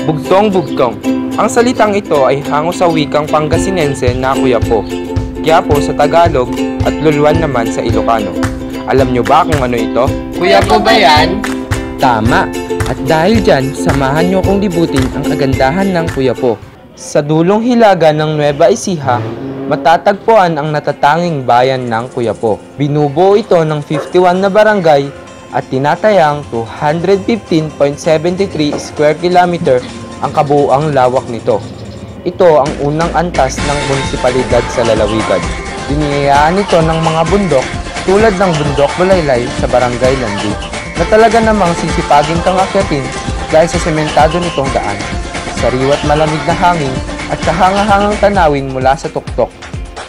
Bugtong-bugtong. Ang salitang ito ay hango sa wikang Pangasinense na kuyapo, Quiapo sa Tagalog at Luluan naman sa Ilocano. Alam nyo ba kung ano ito? Kuyapo ba yan? Tama! At dahil dyan, samahan nyo kong libutin ang kagandahan ng kuyapo. Sa dulong hilaga ng Nueva Ecija, matatagpuan ang natatanging bayan ng Kuyapo. Binubuo ito ng 51 na barangay at tinatayang 215.73 square kilometer ang kabuuang lawak nito. Ito ang unang antas ng munisipalidad sa lalawigan. Diniyayaan ito ng mga bundok tulad ng Bundok Bulaylay sa Barangay Landi na talaga namang sisipagin kang akyatin dahil sa sementado nitong daan. Sariwa't malamig na hangin at kahanga-hangang tanawin mula sa tuktok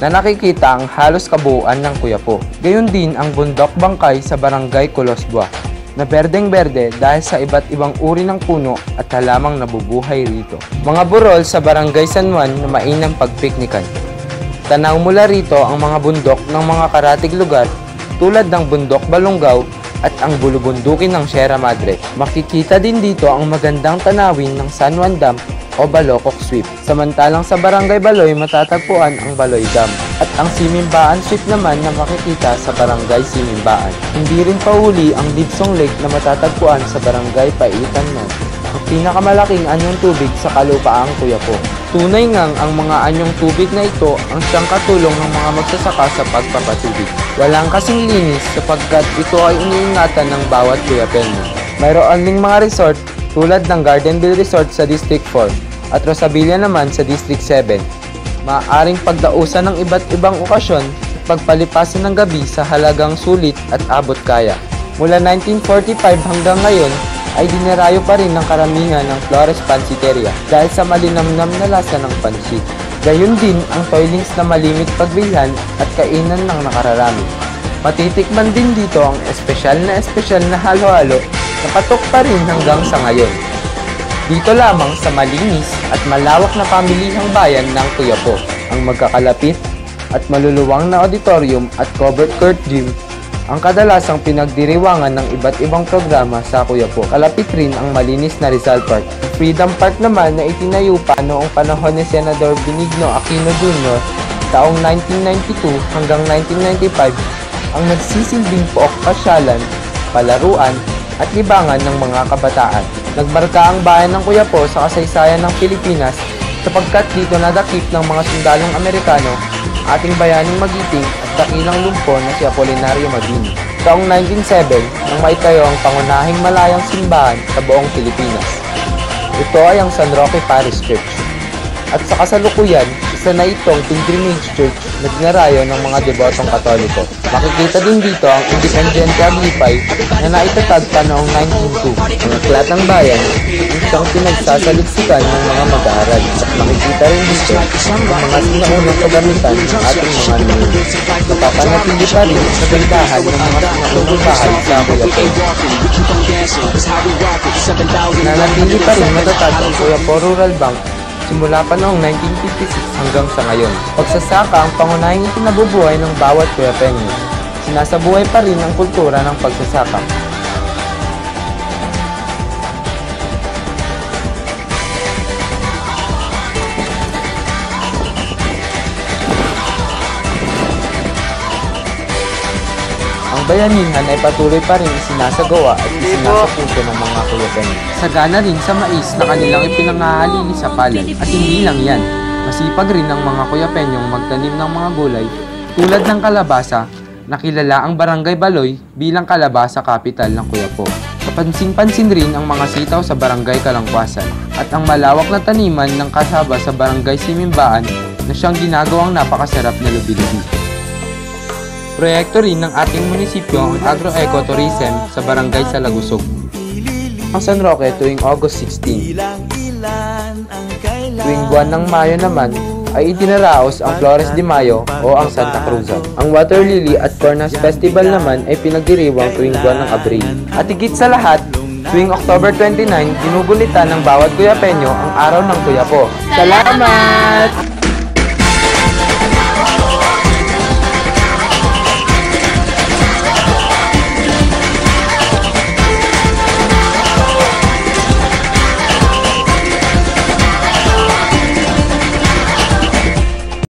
na nakikita ang halos kabuuan ng Kuyapo. Gayon din ang Bundok Bangkay sa Barangay Colosbua na berdeng-berde dahil sa iba't ibang uri ng puno at halamang nabubuhay rito. Mga burol sa Barangay San Juan na mainam pagpiknikan. Tanaw mula rito ang mga bundok ng mga karatig lugar tulad ng Bundok Balongaw at ang bulubundukin ng Sierra Madre. Makikita din dito ang magandang tanawin ng San Juan Dam o Balocok Sweep. Samantalang sa Barangay Baloy matatagpuan ang Baloy Dam at ang Simimbaan Sweep naman na makikita sa Barangay Simimbaan. Hindi rin pahuli ang Libsong Lake na matatagpuan sa Barangay Paitan North, ang pinakamalaking anyong tubig sa kalupaang Kuyapo. Tunay ngang ang mga anyong tubig na ito ang siyang katulong ng mga magsasaka sa pagpapatubig. Walang kasing linis sapagkat ito ay iniingatan ng bawat Kuyapeño. Mayroon ding mga resort tulad ng Gardenville Resort sa District 4 at Rosabilia naman sa District 7. Maaaring pagdausan ng iba't ibang okasyon at pagpalipasan ng gabi sa halagang sulit at abot kaya. Mula 1945 hanggang ngayon ay dinarayo pa rin ng karamihan ng Flores Pansiteria dahil sa malinamnam na lasa ng pansit. Gayon din ang toilings na malimit pagbilhan at kainan ng nakararami. Matitikman din dito ang espesyal na halo-halo na patok pa rin hanggang sa ngayon. Dito lamang sa malinis at malawak na pamilihang bayan ng Kuyapo, ang magkakalapit at maluluwang na auditorium at covered court gym ang kadalasang pinagdiriwangan ng iba't ibang programa sa Kuyapo. Kalapit rin ang malinis na Rizal Park. Freedom Park naman na itinayo pa noong panahon ni Senador Benigno Aquino Jr. taong 1992 hanggang 1995 ang nagsisilbing pook pasyalan, palaruan at libangan ng mga kabataan. Nagmarka ang bayan ng Kuyapo sa kasaysayan ng Pilipinas sapagkat dito nadakip ng mga sundalong Amerikano ating bayaning magiting at dakilang lumpo na si Apolinario Mabini. Taong 1907 nang maitayo ang pangunahing malayang simbahan sa buong Pilipinas. Ito ay ang San Roque Parish Church. At sa kasalukuyan, isa na itong pilgrimage church na dinarayo ng mga debotong Katoliko. Makikita din dito ang Independiente Aglipay na naitatag pa noong 1902. Ang aklat ng bayan ang siyang pinagsasaliksikan ng mga mag-aaral. At makikita rin dito ang mga sinaunang kagamitan ng ating mga ninuno. Napapanatili pa rin sa gandahan ng mga sinaunang bahay sa Kuyapo. Nanatili pa rin matatag ang Kuyapo Rural Bank simula pa noong 1956 hanggang sa ngayon. Pagsasaka ang pangunahing ikinabubuhay ng bawat Kuyapeño. Sinasabuhay pa rin ang kultura ng pagsasaka. Ang bayanihan ay patuloy pa rin isinasagawa at isinasapuso ng mga Kuyapeño. Sagana rin sa mais na kanilang ipinangahalili sa palay. At hindi lang yan, masipag rin ang mga Kuyapeñong magtanim ng mga gulay tulad ng kalabasa na kilala ang Barangay Baloy bilang kalabasa capital ng Kuyapo. Kapansin-pansin rin ang mga sitaw sa Barangay Kalangkwasan at ang malawak na taniman ng kasaba sa Barangay Simimbaan na siyang ginagawang napakasarap na lubi-lubi. Proyekto rin ng ating munisipyo ang agro-ecotourism sa Barangay Salagusog. Ang San Roque tuwing August 16. Tuwing buwan ng Mayo naman ay itinaraos ang Flores de Mayo o ang Santa Cruzan. Ang Water Lily at Cornas Festival naman ay pinagdiriwang tuwing buwan ng Abril. At higit sa lahat, tuwing October 29, ginugunita ng bawat Kuyapeño ang araw ng Kuyapo. Salamat!